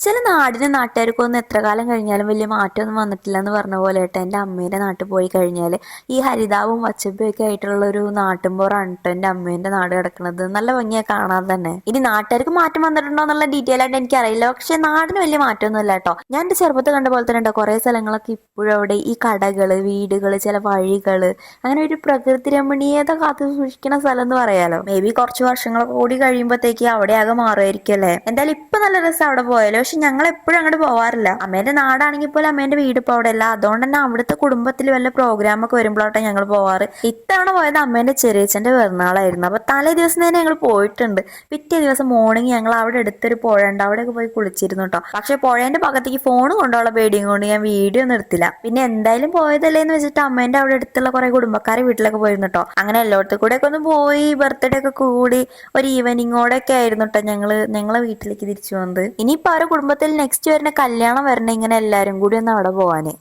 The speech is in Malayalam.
ചില നാടിനും നാട്ടുകാർക്കും ഒന്നും എത്ര കാലം കഴിഞ്ഞാലും വലിയ മാറ്റമൊന്നും വന്നിട്ടില്ല എന്ന് പറഞ്ഞ പോലെ കേട്ടോ എൻ്റെ അമ്മേൻ്റെ നാട്ടിൽ പോയി കഴിഞ്ഞാൽ ഈ ഹരിതാവും പച്ചപ്പും ഒക്കെ ആയിട്ടുള്ള ഒരു നാട്ടുമ്പുറാണ് കേട്ടോ എൻ്റെ അമ്മേൻ്റെ നാട് കിടക്കുന്നത്. നല്ല ഭംഗിയാ കാണാൻ തന്നെ. ഇനി നാട്ടുകാർക്ക് മാറ്റം വന്നിട്ടുണ്ടോ എന്നുള്ള ഡീറ്റെയിൽ ആയിട്ട് എനിക്കറിയില്ല, പക്ഷെ നാടിന് വലിയ മാറ്റമൊന്നുമില്ല കേട്ടോ. ഞാൻ എൻ്റെ ചെറുപ്പത്തിൽ കണ്ട പോലെ തന്നെ ഉണ്ടോ കുറേ സ്ഥലങ്ങളൊക്കെ ഇപ്പോഴും അവിടെ ഈ കടകള്, വീടുകള്, ചില വഴികള്, അങ്ങനെ ഒരു പ്രകൃതി രമണീയത കാത്തു സൂക്ഷിക്കുന്ന സ്ഥലം എന്ന് പറയാലോ. മേ ബി കുറച്ച് വർഷങ്ങളൊക്കെ കൂടി കഴിയുമ്പോഴത്തേക്ക് അവിടെ ആകെ മാറുമായിരിക്കും അല്ലേ. എന്തായാലും ഇപ്പൊ നല്ല രസം അവിടെ പോയാലോ. പക്ഷെ ഞങ്ങൾ എപ്പോഴും അങ്ങോട്ട് പോവാറില്ല. അമ്മേന്റെ നാടാണെങ്കിൽ പോലും അമ്മേന്റെ വീട് ഇപ്പൊ അവിടെ അല്ല. അതുകൊണ്ട് തന്നെ അവിടുത്തെ കുടുംബത്തിൽ വല്ല പ്രോഗ്രാം ഒക്കെ വരുമ്പോഴാട്ടെ ഞങ്ങൾ പോവാറ്. ഇത്തവണ പോയത് അമ്മേന്റെ ചെറിയച്ഛന്റെ പിറന്നാളായിരുന്നു. അപ്പൊ തലേ ദിവസം തന്നെ ഞങ്ങൾ പോയിട്ടുണ്ട്. പിറ്റേ ദിവസം മോർണിംഗ് ഞങ്ങൾ അവിടെ അടുത്തൊരു പുഴ ഉണ്ട്, അവിടെയൊക്കെ പോയി കുളിച്ചിരുന്നു കേട്ടോ. പക്ഷെ പുഴേന്റെ ഭാഗത്തേക്ക് ഫോൺ കൊണ്ടുള്ള പേടിയും കൊണ്ട് ഞാൻ വീഡിയോ ഒന്നും എടുത്തില്ല. പിന്നെ എന്തായാലും പോയതല്ലേ എന്ന് വെച്ചിട്ട് അമ്മേന്റെ അവിടെ അടുത്തുള്ള കുറെ കുടുംബക്കാരെ വീട്ടിലൊക്കെ പോയിരുന്നു കേട്ടോ. അങ്ങനെ എല്ലായിടത്തും കൂടെ ഒക്കെ ഒന്ന് പോയി ബർത്ത്ഡേ ഒക്കെ കൂടി ഒരു ഈവനിങ്ങോടെ ഒക്കെ ആയിരുന്നു കേട്ടോ ഞങ്ങളെ വീട്ടിലേക്ക് തിരിച്ചു വന്നത്. ഇനിയിപ്പോ അവരുടെ കുടുംബത്തിൽ നെക്സ്റ്റ് വരുന്ന കല്യാണം വരണേ ഇങ്ങനെ എല്ലാരും കൂടി ഒന്ന് അവിടെ പോവാന്.